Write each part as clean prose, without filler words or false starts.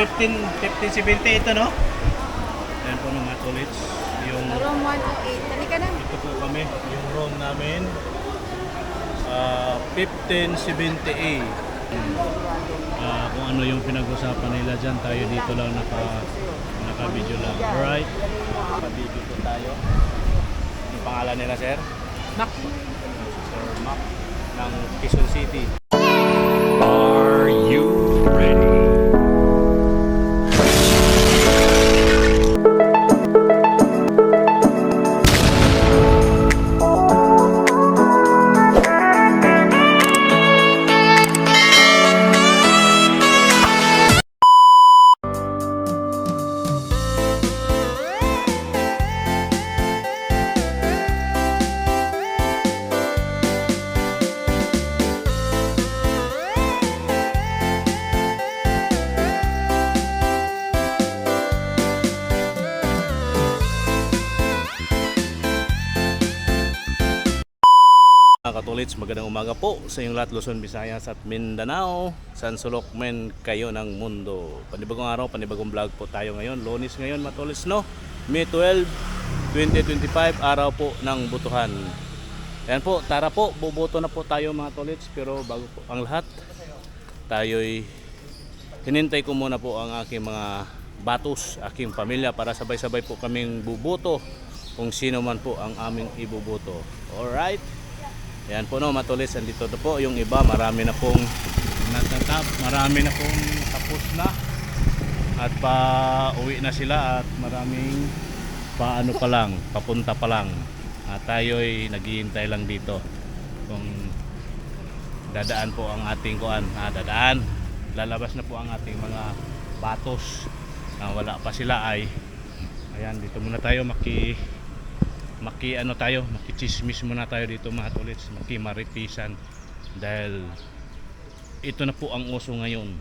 1570 ito, no? Ayan po mga tolits. Yung Room 108. Halika na. ito po kami, yung room namin. 1570A. Kung ano yung pinag-usapan nila dyan, tayo dito lang naka-video lang. Alright? Naka-video po tayo. Yung pangalan nila, sir? Nak. Sir Mac ng Quezon City. Are you ready? Mga katulits, magandang umaga po sa inyong lahat, Luzon, Visayas at Mindanao. San sulok men kayo ng mundo. Panibagong araw, panibagong vlog po tayo ngayon. Lunes ngayon, mga katulits, no? May 12, 2025, araw po ng butuhan. Ayan po, tara po, buboto na po tayo mga katulits. Pero bago po ang lahat, tayo'y hinintay ko muna po ang aking mga batos, aking pamilya, para sabay-sabay po kaming buboto kung sino man po ang aming ibuboto. Alright? Yan po, no, matulis, andito na po yung iba, marami na pong natatap, marami na pong tapos na at pa uwi na sila at maraming paano pa lang, papunta pa lang at tayo'y naghihintay lang dito kung dadaan po ang ating kuan, dadaan, lalabas na po ang ating mga batos. Wala pa sila ay ayan, dito muna tayo makichismis muna tayo dito mga tolits, makimaritisan dahil ito na po ang uso ngayon.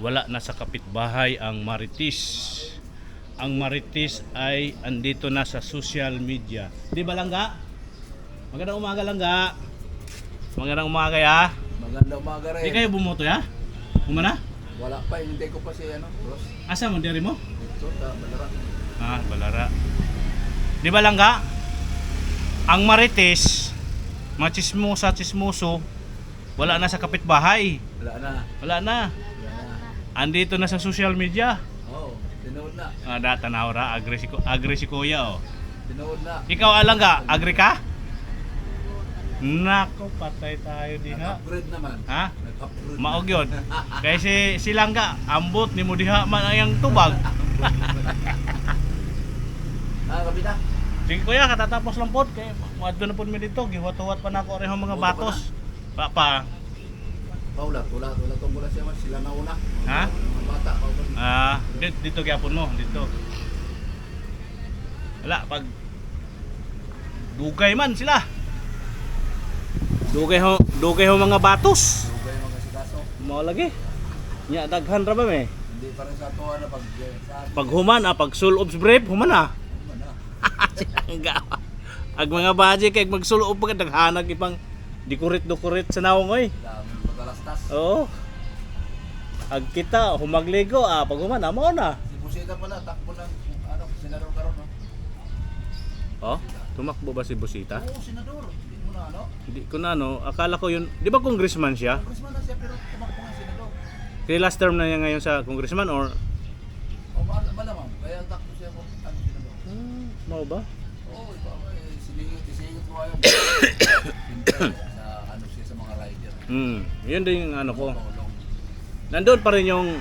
Wala na sa kapitbahay ang maritis. Ang maritis ay andito na sa social media. Di ba, Langga? Magandang umaga, Langga. Magandang umaga, ya. Magandang umaga rin. Di kayo bumoto, ya? Kumana? Wala pa, hindi ko pa si Ross. Asa mo, diri mo? Ito, Balara. Balara. Di ba, Langga? Ang marites, mga chismoso, wala na sa kapitbahay. Wala na. Wala na. Wala na. Andito na sa social media. Oo, tinood na. Tanawra, agri si kuya, oh. Tinood na. Ikaw, Langga, agri ka? Nako, patay tayo diha. Nag-upgrade naman. Ha? Nag-upgrade. Maog yun. Kaya si Langga, ambot ni mo diha man ayang tubag. Kapita? Sige kuya, katatapos lang po. Kaya muadto na po mi dito. Giwat-wat pa na ako rin mga batos. Papa. Paulat, tulat tong bola siya man. Sila nauna. Ha? Mga bata, paulat. Dito gyapon mo, dito. Wala, pag dugay man sila. Dugay ho mga batos. Lugay mga sikaso. Mo lagi. Nya daghan ra ba me? Hindi pa rin sa tuwa na Pag human, pag sul of brave, human na. Silangga. Ag mga baji kay magsulo pag daghanag ipang dikurit sa nawong oy. Dami magalastas. Oo. Ag kita humagligo pag human amo na. Si Busita pala, takbo ng senador karon, no? Oh, tumakbo ba si Busita? Oo, senador. Hindi mo na, Hindi ko na akala ko yun, di ba congressman siya? Congressman na siya, pero tumakbo nga senador. Kaya last term na niya ngayon sa congressman or O, malamang. Kaya takbo siya kung ano senador. mau ba? Oo, ito ako isingit ko ayaw. Sa ano siya sa mga rider. Yun din yung ano ko. Tulong. Nandun pa rin yung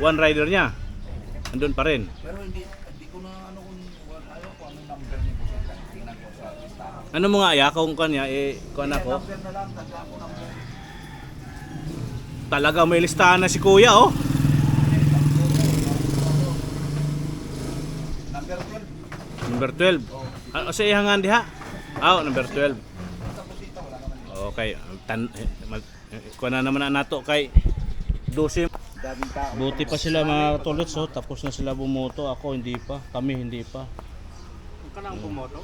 one rider niya. Nandun pa rin. Pero hindi ko na ano kung ayaw ko anong number ni Busita. Tingnan ko sa listahan. Ano mo nga ya kung kanya kuan ako. Number na lang, tanda ko number. Talaga may listahan na si Kuya oh. Number 12. Number 12. Sa ihangan diha? Number 12. Sa Busita wala naman. Okay, kuha na naman na nato kay 12. Daming tao. Buti pa sila mga tolits, tapos na sila bumoto. Ako hindi pa, kami hindi pa. Ka nang bumoto?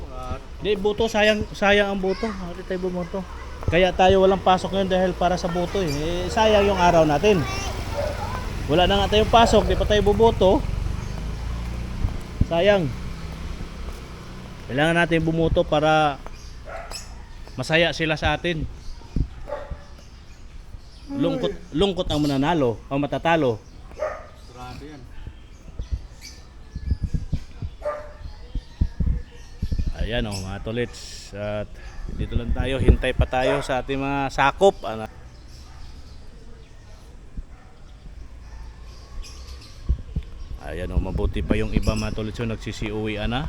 Hindi, boto, sayang ang boto. Hindi tayo bumoto. Kaya tayo walang pasok ngayon dahil para sa boto sayang yung araw natin. Wala na nga tayong pasok, di pa tayo buboto. Sayang. Kailangan natin bumoto para masaya sila sa atin. Lungkot ang mananalo, ang matatalo. Sarado yan. Ayan o mga tolits. At dito lang tayo, hintay pa tayo sa ating mga sakop. Ayan o, mabuti pa yung iba mga tolits yung nagsisiuwian na.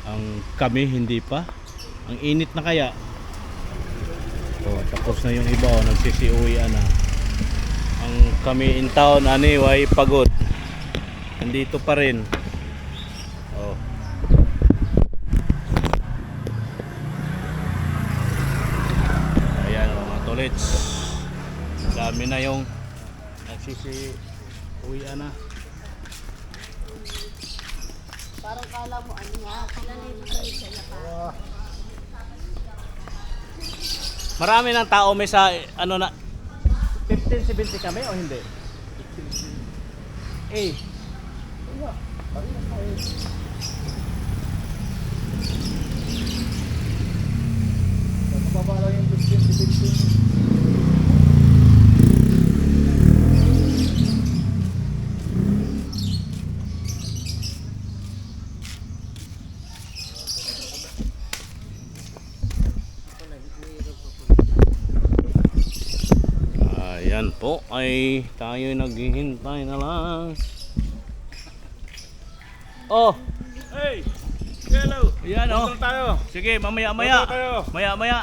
Ang kami hindi pa. Ang init na kaya. O, tapos na yung iba o, nagsisiuwian na. Ang kami in town anyway pagod. Nandito pa rin. O. Ayan o mga tolits. Dami na yung nagsisiuwian na. Parang kala mo ano nga, sila na yung isa na pa. Marami ng tao may sa ano na 15-70 kami o hindi? Eh. Babala yung 15. Ayan po ay tayo naghihintay na lang. Oh, Hey! Hello! ayan oh. Boto tayo! Sige, mamaya-maya. Boto tayo. Maya-maya.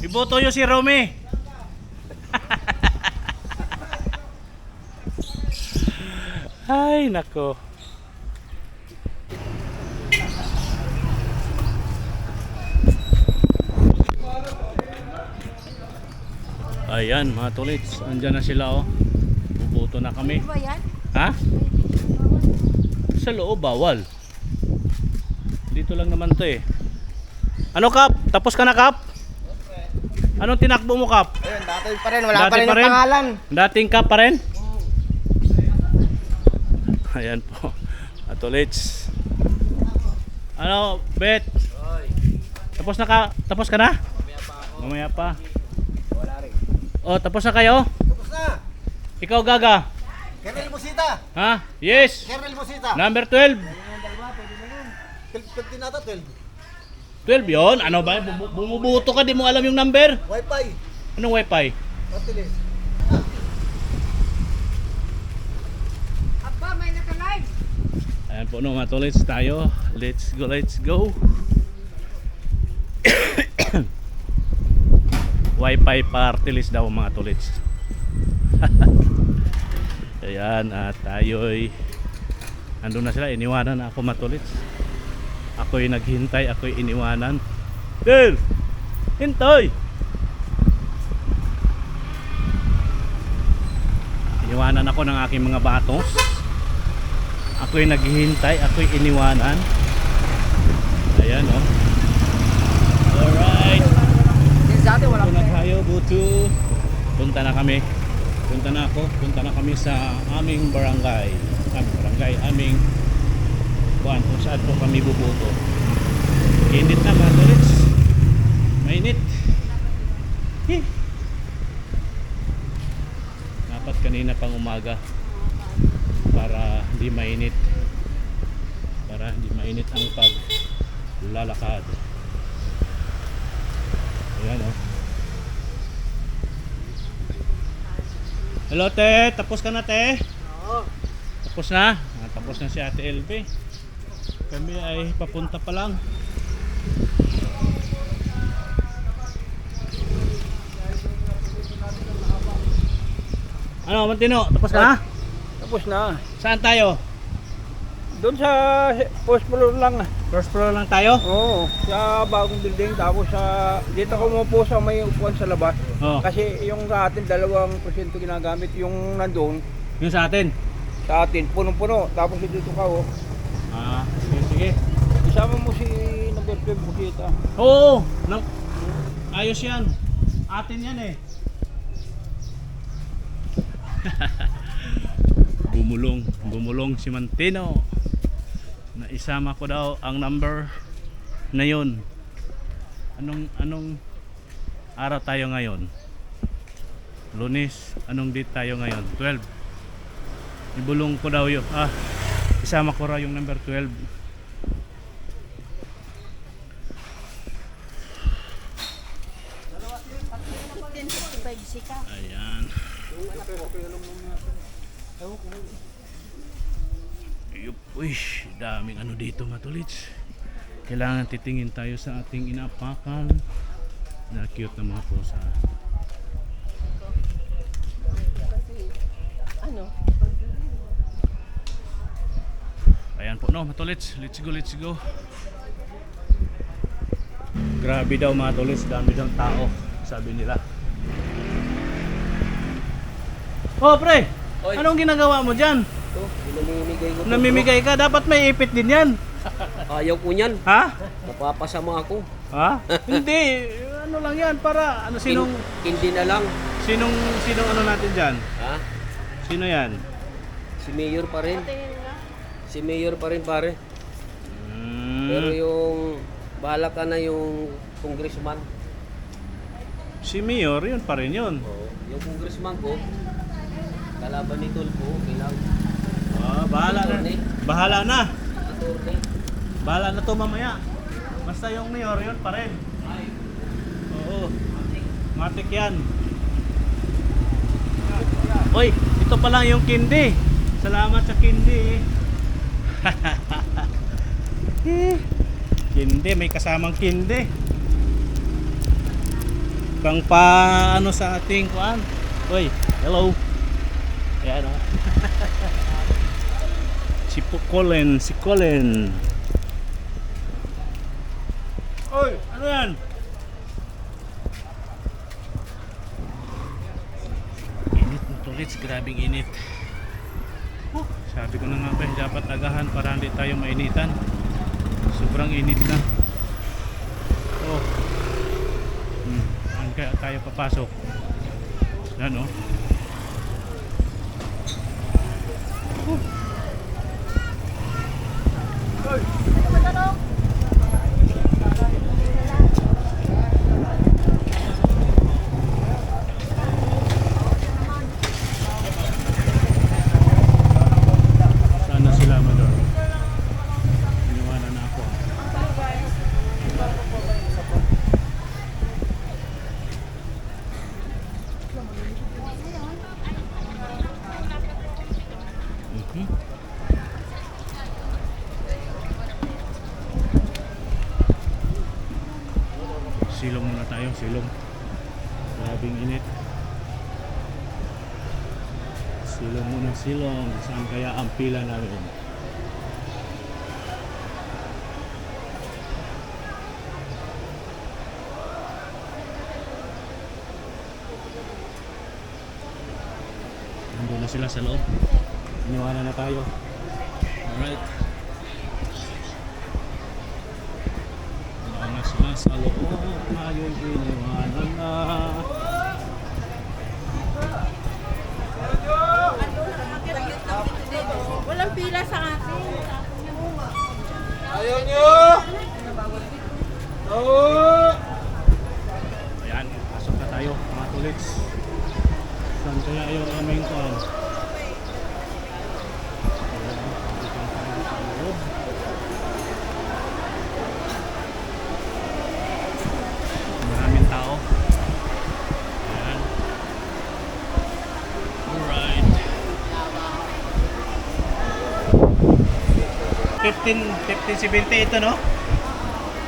Iboto nyo si Romy. Ay, nako. Ayan mga tolits, andyan na sila oh. Buboto na kami. Ano ba yan? Ha? Sa loob bawal. Dito lang naman to eh. Ano Kap? Tapos ka na Kap? Anong tinakbo mo Kap? Ayun, dati pa rin, wala Dati pa rin pa yung rin? pangalan. Dating Kap pa rin? Ayan po. Atolits. Ano, Bet? Tapos ka na? Mamaya pa. Wala rin. Oh, tapos na kayo? Tapos na. Ikaw Gaga? Kernel Busita. Ha? Yes. Kernel Busita. Number 12. 15 nata, 12. 12 yon. Ano ba? Bumubuto ka, di mo alam yung number? Wi-Fi. Anong wifi? Matilis. Aba, may naka-live. Ayan po no, mga tolits tayo. Let's go, let's go. Wi-Fi party list daw mga tolits. Ayan, at tayo'y andun na sila, iniwanan na ako mga tolits. Ako'y naghintay, ako'y iniwanan. Del! Hintay! Iniwanan ako ng aking mga batos. Ako'y naghihintay, ako'y iniwanan. Ayan oh. Alright. Dati wala Punta na tayo, Butu. Punta na kami. Punta na ako. Punta na kami sa aming barangay. Aming buwan kung saan po kami bubuto. Init na mga tolits. Mainit. Dapat kanina pang umaga para hindi mainit. Para hindi mainit ang paglalakad. Ayan oh. Hello te, tapos ka na te? Oo. Tapos na? Tapos na si Ate LP. Kami ay papunta pa lang. Ano, Mantino? Tapos ka na? Tapos na. Saan tayo? Doon sa post floor lang. First floor lang tayo? Oo. Sa bagong building. Tapos dito ko umupo sa may upuan sa labas. Oo. Kasi yung sa atin 2% ginagamit. Yung nandun Yung sa atin? sa atin punong-puno. Tapos dito ka oh. Ah, sige, sige. Isama mo si number 12 Busita. Oo! Ayos yan. Atin yan eh. Bumulong si Mantino. Na isama ko daw ang number na yun. Anong araw tayo ngayon? Lunes. Anong date tayo ngayon? 12. Ibulong ko daw yun. Isama ko raw yung number 12. 15:55 sika. Ayan. Uy, daming ano dito mga tolits. Kailangan titingin tayo sa ating inaapakan na cute na mga pusa. Ano? Ayan po no mga tolits. Let's go. Grabe daw mga tolits, dami daw tao, sabi nila. Oh pre, Oy. anong ginagawa mo dyan? Ito, namimigay ko. Namimigay ka, dapat may ipit din yan. Ayaw ko niyan. Ha? Mapapasama ako. Ha? Hindi, ano lang yan para ano sinong Hindi na lang. sinong ano natin diyan? Ha? Sino yan? Si Mayor pa rin. Tingin nga. Si Mayor pa rin pare. Pero Hmm. yung bahala ka na yung congressman. Si Mayor, yun pa rin yun. Oo. Yung congressman ko, kalaban ni Tulfo, kailang Bahala na. Attorney. Bahala na. attorney. Bahala na to mamaya. Basta yung Mayor, yun pa rin. Oo. Matik yan. Oy, ito pa lang yung kindi. Salamat sa kindi. Kindi, may kasamang kindi. Pang paano sa ating kuan. Oy, hello. Ayan o. Si Colin. Oy, ano yan? Init ng tulits, grabing init. Sabi ko na nga ba, dapat agahan para hindi tayo mainitan. Sobrang init na. Oh. Saan kaya tayo papasok? Yan oh. Sana sila mador. Iniwanan na ako. Mhm. Silong muna tayo, silong. Grabing init. Silong muna, silong. Saan kaya ang pila namin? Nandun na sila sa loob. Iniwanan na tayo. Alright. Iniwanan na sila sa loob. Ngayon iniwanan na. Walang pila sa akin. Ayaw nyo! Oo! Ayan, pasok na tayo mga tulits. Saan kaya yung aming kuhan? Ayan, dito na tayo sa loob. Maraming tao. Ayan. Alright. 1570 ito no?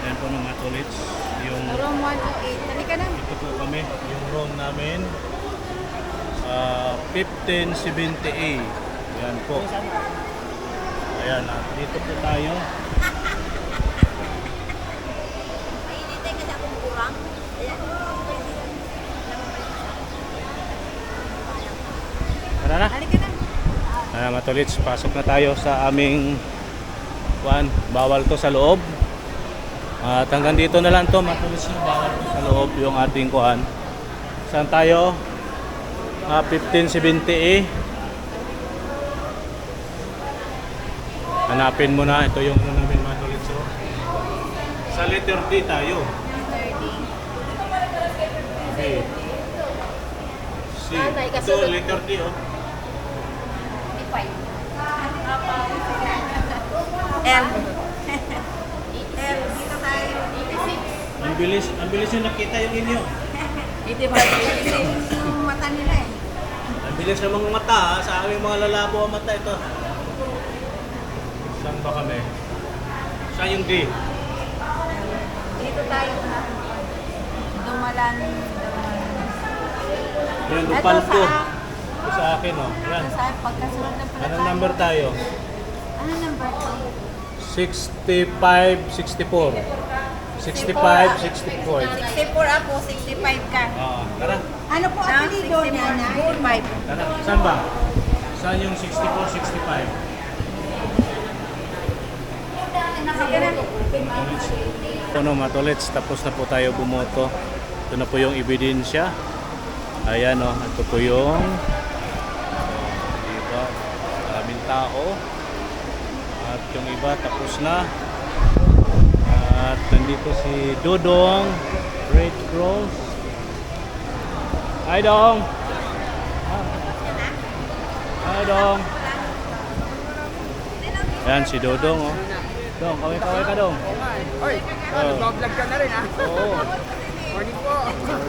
Ayan po mga tulits. Yung Room 108. Halika na. ito po kami, yung room namin 1570A. Yan po. Ayan, dito po tayo. Mainitay kasi akong kurang. Tara na. Halika na. Ayan mga tolits, pasok na tayo sa aming kuan. Bawal to sa loob. At hanggang dito na lang to mga tolits, bawal to sa loob yung ating kuan. Saan tayo? 1570A. Hanapin mo na. Ito yung ano namin mga tolits. Oh. Sa letter D tayo. Okay. C. Tatay, Ito kasunod. letter D oh. L. L. Dito tayo. Ang bilis yung nakita yung inyo. 85. Yung mata nila eh. Ang bilis ng mga mata ha. Sa aming mga lalabo ang mata ito. Saan ba kami? Saan yung D? Dito tayo. Dumalan. Yan, Ito dupal ko. sa... Ito sa akin oh. Yan. Ito sa pagkasunod ng pala. Anong number tayo? Ano number ko? 65, 64. 65, 64. 64 ako, 65 ka. Oo, tara. Ano po ang apelido niya na? 65. Tara. Saan ba? Saan yung 64, 65? Sige na. Ano mga tolits, tapos na po tayo bumoto. Ito na po yung ebidensya. Ayan o, ito po yung diba, maraming tao. At yung iba tapos na. At nandito si Dodong, Red Cross. Hi Dong! Hi Dong! Ayan si Dodong oh. Dong, kaway-kaway ka Dong. Oy, nag-vlog ka na rin ha? Oo. Morning po.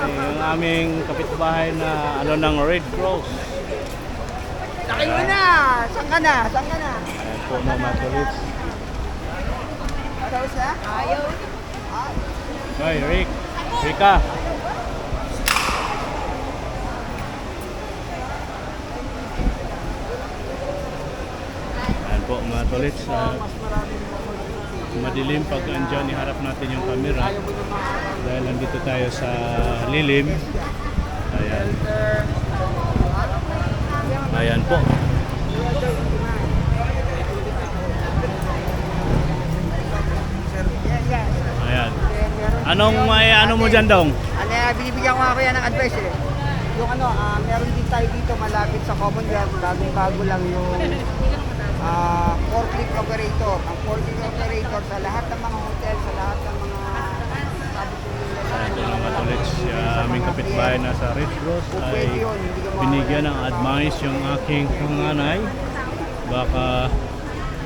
Yung aming kapitbahay na ano ng Red Cross. Laki mo na! Saan ka na? Saan ka na? Ayan po mga tolits. Tapos na? Ayaw. Hoy, Rick. Rika. Ayan po mga tolits. Madilim pag andyan, iharap natin yung camera. Dahil nandito tayo sa lilim. Ayan. Ayan po. Ayan. Anong may ano mo dyan Dong? Ano, binibigyan ko nga kaya ng advice eh. Yung ano, meron din tayo dito malapit sa Commonwealth, bagong-bago lang yung forklift operator. Ang forklift operator sa lahat ng mga hotel, sa lahat ng mga Ito lang mga tolits, aming kapitbahay na sa Red Cross ay binigyan ng advice yung aking panganay. Baka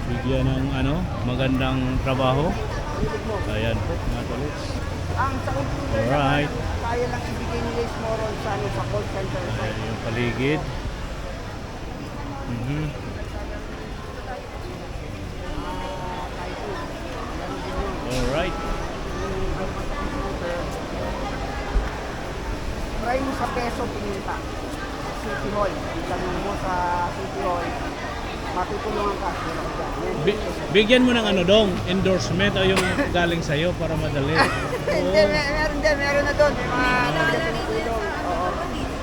bigyan ng ano, magandang trabaho. Ayan po mga tolits. ang sa computer Alright. naman, kaya lang ibigay nila is more on sa, ano, sa call center. Ayan yung paligid. Alright. Try mo sa peso pumunta. City Hall. Itanong mo sa City Hall. Matutulungan ka. Meron ka dyan. Bigyan mo ng ano Dong, endorsement o yung galing sa'yo para madali. Hindi, meron din. Meron na doon. May mga tumutulong. Oo.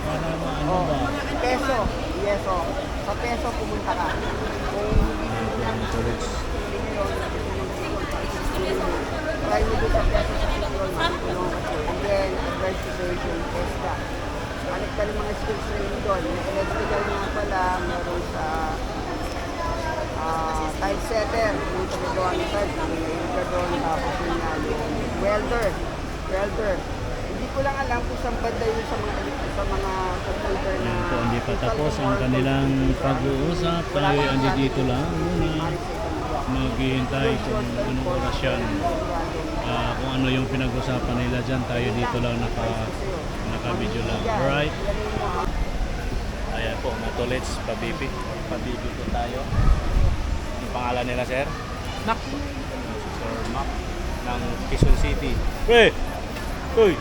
Para maano Oo. ba? Peso. Yes, oh. Sa peso pumunta ka. Kung Mga tolits. try mo doon sa peso sa City Hall. Matutulungan ka. And then, advice to station, ESTA. Hanap ka ng mga skills training doon. May electrical nga pala. Meron sa tile setter. Yung tumagawa ng tile. Nangyayari ka doon. Tapos yun nga, yung welder. Hindi ko lang alam kung saan banda yun sa mga computer na... Ayan po, hindi pa tapos ang kanilang pag-uusap. Tayo andi dito lang muna. Maghihintay kung anong oras yan. Kung ano yung pinag-usapan nila dyan. Tayo dito lang naka-video lang. Alright. Ayan po, mga tolits, pabibi. Pabibi po tayo. Ang pangalan nila, sir? Mac. Sir Mac ng Quezon City. Hey! Uy!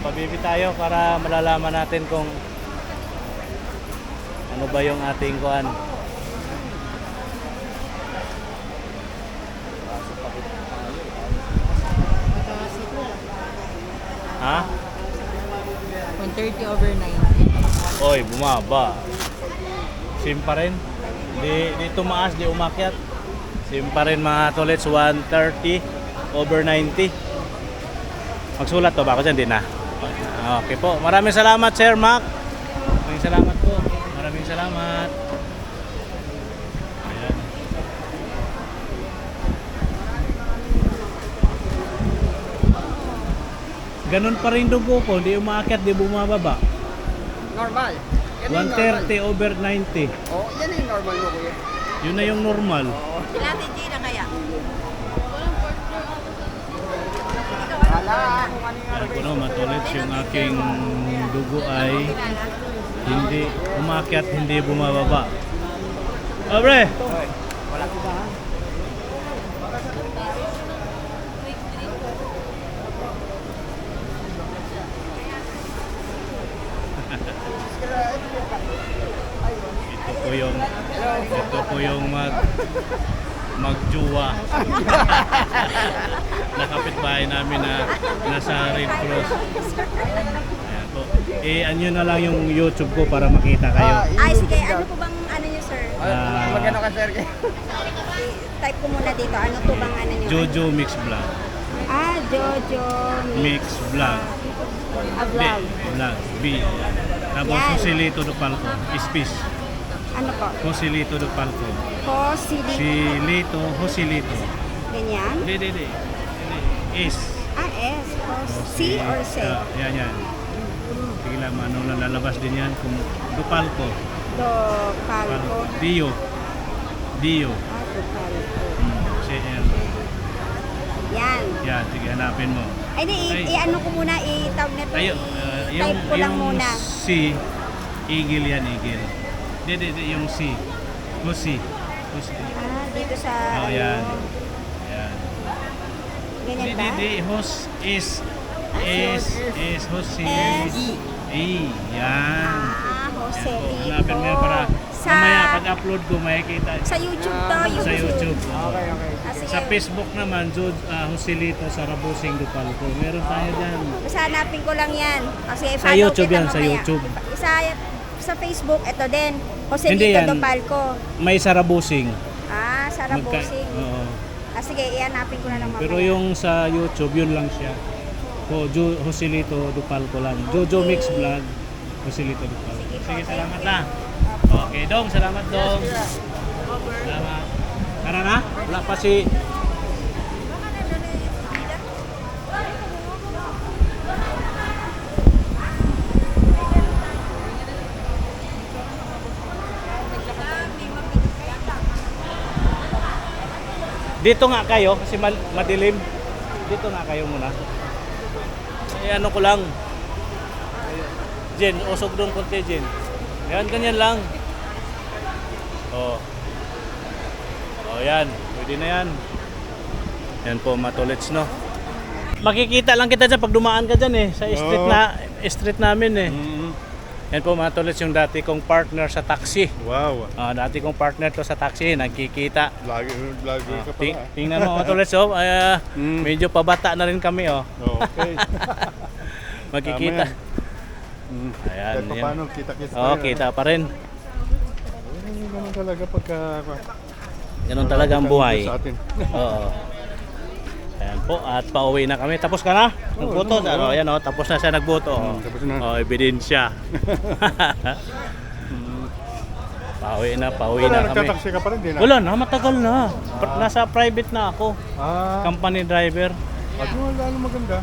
Pabibi tayo para malalaman natin kung ano ba yung ating kuan. Ha? 130 over 90. Oy, bumaba. Same pa rin. Di tumaas, di umakyat. Same pa rin mga tolets, 130 over 90. Magsulat to ba ako dyan? Di na. Okay po. Maraming salamat, Sir Mac. Maraming salamat po. Maraming salamat. Ayan. ganun pa rin dugo ko, di umaakyat, di bumababa. Normal. Yan na yung normal. 130 over 90. Oh, yan na yung normal mo, kuya. Yun na yung normal. Sila si Gina kaya. Wala, kung ano yung Alam ko no, matulits yung aking dugo ay hindi umaakyat, hindi bumababa. Abre! Ito po yung magjuwa. Nakapitbahay namin na nasa Red Cross. Ayan po. Anyo na lang yung YouTube ko para makita kayo. Ay, sige. Ano po bang ano nyo, sir? Magano ka, sir? Type ko muna dito. Ano po bang ano nyo? Jojo Mix Vlog. Ah, Jojo Mix Vlog. A vlog. Vlog. B. Tapos Yan. Joselito do Palco. Ispis. Ano po? Joselito do Palco. Joselito. Joselito. Ganyan? Hindi. Is. Ah, S. C or C? Yan. Sige lang, ano lang lalabas din yan. Kung do Palco. Do Palco. Dio. Ah, Do Palco. CL. Yan. Yan, sige hanapin mo. Ay, di, Ay. i-ano ko muna, i-tawag na to, Ayun, i-type ko lang muna. C, igil yan, igil. Hindi, yung C. Husi. Ah, dito sa, Oh, yan. Yan. ganyan ba? Hindi, hos is, husi. S. E, yan. Ah, Joselito. Hanapin mo yan para Sa, mamaya pag-upload ko makikita. sa YouTube to, Sa YouTube. Okay. Ah, sige. Sa Facebook naman, Joselito Sarabusing do Palco. Meron tayo dyan. Basta hanapin ko lang yan. Kasi Sa follow YouTube kita yan, sa mamaya. YouTube. Sa Facebook, ito din. Hindi Joselito yan. do Palco. May Sarabusing. Ah, Sarabosing. Oo. Ah, sige, ihanapin ko na lang mamaya. Pero yung sa YouTube, yun lang siya. Joselito do Palco lang. Jojo Mix Vlog, Joselito do Palco. Sige, salamat na. Okay, Dong. Salamat, Dong. Salamat. Tara na? Wala pa si... Dito nga kayo kasi madilim. Dito nga kayo muna. Ano ko lang. Jen, usog doon konti, Jen. Yan, ganyan lang. Oh. Oh, yan. Pwede na yan. Yan po, matulits, no? Makikita lang kita dyan pag dumaan ka dyan eh. Sa street namin eh. Yan po, matulits yung dati kong partner sa taxi. Wow. Dati kong partner to sa taxi, nagkikita. Vlogger ka pala. Tingnan mo, matulits, oh. Medyo pabata na rin kami, oh. Okay. Magkikita. Ayan, Kahit pa yan. paano, kita-kita Oo, kita pa rin. Ganun talaga pagka... Ganun talaga ang buhay. Sa atin. Oo. Ayan po, at pauwi na kami. Tapos ka na? Nagboto? Ayan, oh, tapos na siya nagboto. Oh. Tapos na. Oh, ebidensya. Pauwi na kami. Nagtataksi ka pa rin din. Wala na, matagal na. Nasa private na ako. Company driver. At lalo maganda.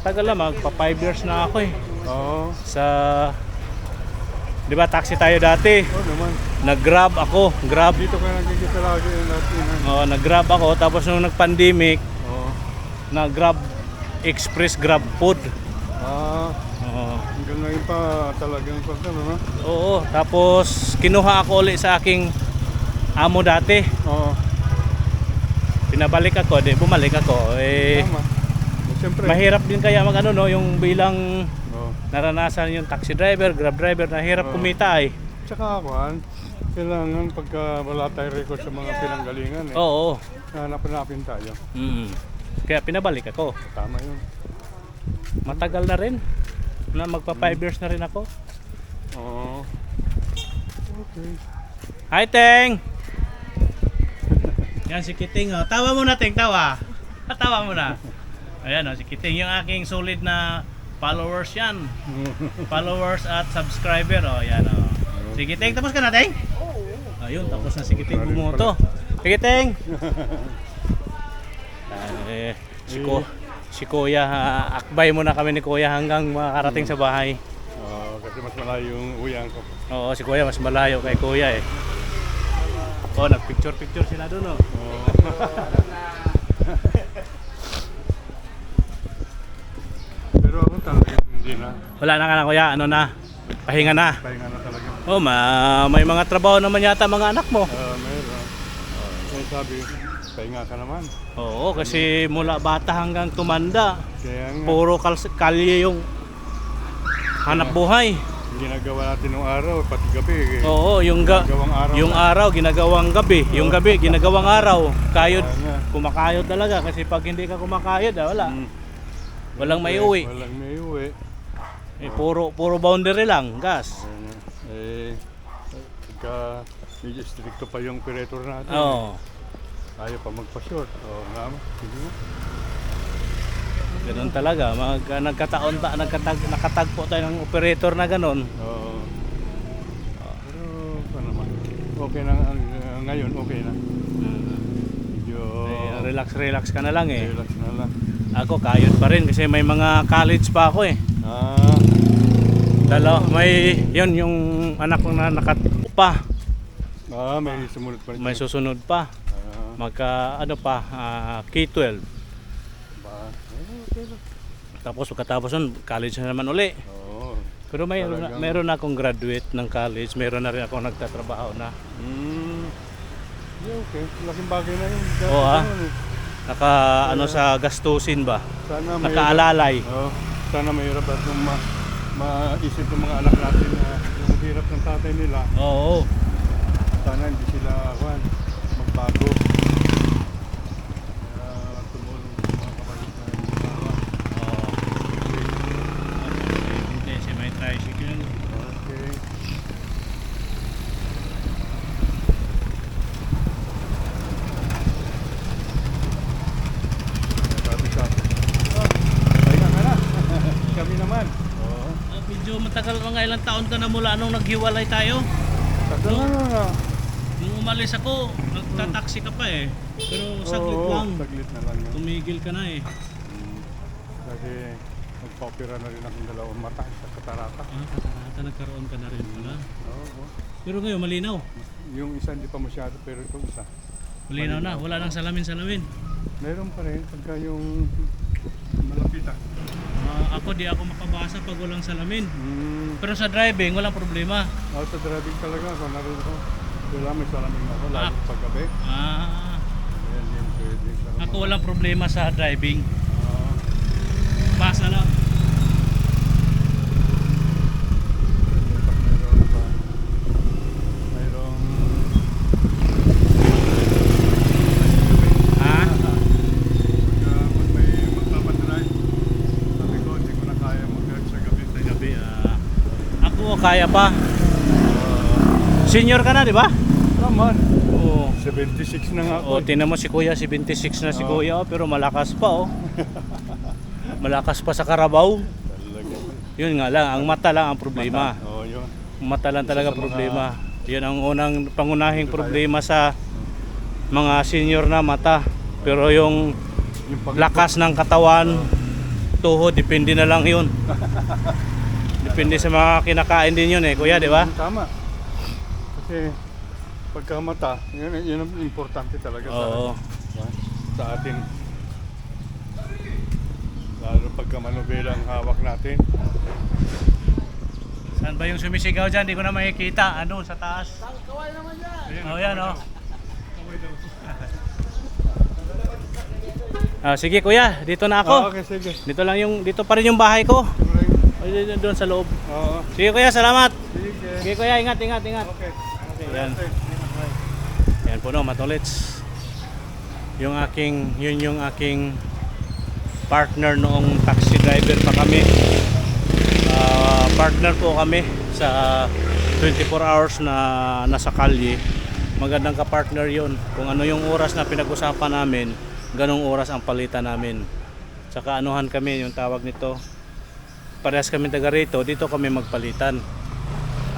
Tagal na, magpa 5 years na ako eh. Oo. Sa... Di ba, taxi tayo dati? Oo naman. Nag-grab ako. Grab. Dito ka nagkikita lagi natin. Oh, nag-grab ako. Tapos nung nag-pandemic, Oo. nag-grab express grab food. Oo. Hanggang ngayon pa talagang pagkano, no? Oo. Tapos kinuha ako ulit sa aking amo dati. Oo. Pinabalik ako, di bumalik ako. Tama. Siyempre. Mahirap din kaya magano no, yung bilang Oo. naranasan yung taxi driver, grab driver, nahirap kumita eh. Tsaka ako, kailangan pagka wala tayong record sa mga pinanggalingan eh. Oo. Hanap-hanapin tayo. Kaya pinabalik ako. Tama yun. Matagal na rin. Na magpa 5 years na rin ako. Oo. Okay. Hi, Teng! Yan si Kiting, oh. Tawa mo na, Teng, tawa. Tawa mo na. Ayan, oh, si Kiting, yung aking solid na followers yan. Followers at subscriber, oh. Yan, oh. Si Kiting, tapos ka na, Teng? Oo. Ayun, tapos na si Kiting bumoto. Si Kiting! si Kuya, akbay muna kami ni Kuya hanggang makarating sa bahay. Kasi mas malayo yung uyang ko. Oo, si Kuya mas malayo kay Kuya eh. Oh, nagpicture-picture sila doon oh. Pero ako talagang hindi na. Wala na ka na Kuya, ano na? Pahinga na. Pahinga na talaga. Oh, may mga trabaho naman yata mga anak mo. Meron. Kaya sabi, pahinga ka naman. Oo, kasi mula bata hanggang tumanda, Kaya nga, puro kalye yung hanap buhay. ginagawa natin nung araw, pati gabi. Oo, Ginagawang araw yung na. araw ginagawang gabi, yung gabi ginagawang araw. Kayod, Kaya nga. kumakayod talaga kasi pag hindi ka kumakayod, wala. Walang may uwi. Walang may uwi. Eh, puro boundary lang, gas. Kaya nga. Pagka medyo stricto pa yung operator natin. Oo. Ayaw pa magpa-short. Oo nga. Sige mo. Ganun talaga, nakatagpo tayo ng operator na ganun. Oo. Pero pa naman. Okay na ngayon, okay na. Medyo Relax ka na lang eh. relax na lang. Ako kayod pa rin kasi may mga college pa ako eh. May yun yung anak ko na nakatupa. May sumunod pa rin. May susunod pa. Magka ano pa, K-12. Okay lang. Tapos pagkatapos nun, college na naman uli. Oo. Pero Talagang- meron na akong graduate ng college, meron na rin akong nagtatrabaho na. Yeah, okay. Laking bagay na yun. Oo, Ganun eh. Naka ano sa gastusin ba? Sana may Nakaalalay. sana mahirap at maisip ng mga anak natin na yung hirap ng tatay nila. Oo. Sana hindi sila magbago. Tumulong sa mga kapatid na yung asawa. Oo. Hindi si may tricycle. Okay. Sabi sa akin, pahinga ka na. Kami naman. Oo. Medyo matagal mga ilang taon ka na mula nung naghiwalay tayo. Tagal na. Nung umalis ako, nagtataksi ka pa eh. Pero saglit Oo, lang. saglit na lang yun. Tumigil ka na eh. Kasi magpa-opera na rin akong dalawang mata sa katarata. Katarata nagkaroon ka na rin pala. Oo. Pero ngayon malinaw. Yung isa hindi pa masyado pero itong isa. Malinaw na. Wala nang salamin-salamin. Meron pa rin pagka yung malapitan. Ako di ako makabasa pag walang salamin. Pero sa driving, walang problema. Sa driving talaga ako narin ako. Wala may salamin ako lalo paggabi. Ayan yung pwede. Ako walang problema sa driving. Oo. Basa lang. Meron pa. Mayroong Ha? pag may magpapadrive, sabi ko hindi ko na kaya mag-drive sa gabi. Sa gabi, ako kaya pa. Senior ka na, di ba? Naman. Oo. 76 na nga ako. O, tinan mo si Kuya, 76 na si Kuya, pero malakas pa oh. Malakas pa sa karabaw. Talaga. Yun nga lang, ang mata lang ang problema. Oo, yun. Mata lang talaga Isa sa mga- problema. Yun ang pangunahing problema sa mga senior na mata. Pero yung Yung pag- lakas ng katawan, tuhod, depende na lang yun. Depende sa mga kinakain din yun eh, Kuya, di ba? Tama. Kasi pagkamata, yun ang importante talaga Oo. sa atin. Lalo pagka manobela ang hawak natin. Saan ba yung sumisigaw dyan? Hindi ko na makikita. Ano, sa taas? Kaway naman yan. Oh, yan oh. Sige Kuya, dito na ako. Okay, sige. Dito pa rin yung bahay ko. Doon sa loob. Oo. Sige Kuya, salamat. Sige. Sige Kuya, ingat. Okay. Okay, yan. Yan po no, matolits. Yun yung aking partner noong taxi driver pa kami. Partner po kami sa 24 hours na nasa kalye. Magandang ka-partner yun. Kung ano yung oras na pinag-usapan namin, ganong oras ang palitan namin. Saka anuhan kami, yung tawag nito. Parehas kami taga rito, dito kami magpalitan.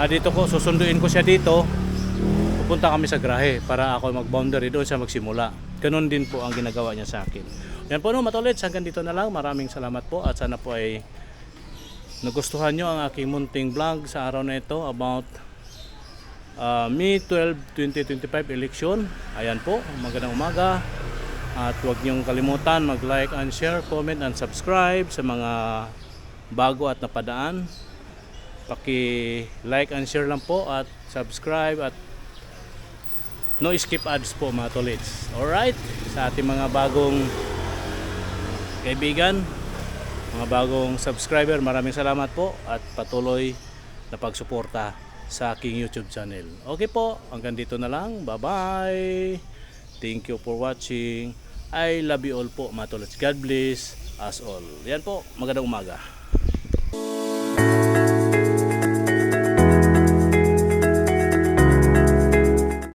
Dito ko, susunduin ko siya dito. Pupunta kami sa Grahe para ako mag-boundary doon siya magsimula. Ganon din po ang ginagawa niya sa akin. Yan po no, matulits, hanggang dito na lang. Maraming salamat po at sana po ay nagustuhan nyo ang aking munting vlog sa araw na ito about May 12, 2025 election. Ayan po, magandang umaga. At huwag niyong kalimutan mag-like and share, comment and subscribe sa mga bago at napadaan. Paki-like and share lang po at subscribe at no skip ads po mga tolits. Alright, sa ating mga bagong kaibigan, mga bagong subscriber, maraming salamat po at patuloy na pagsuporta sa aking YouTube channel. Okay po, hanggang dito na lang. Bye-bye. Thank you for watching. I love you all po, mga tolits. God bless us all. Yan po, magandang umaga.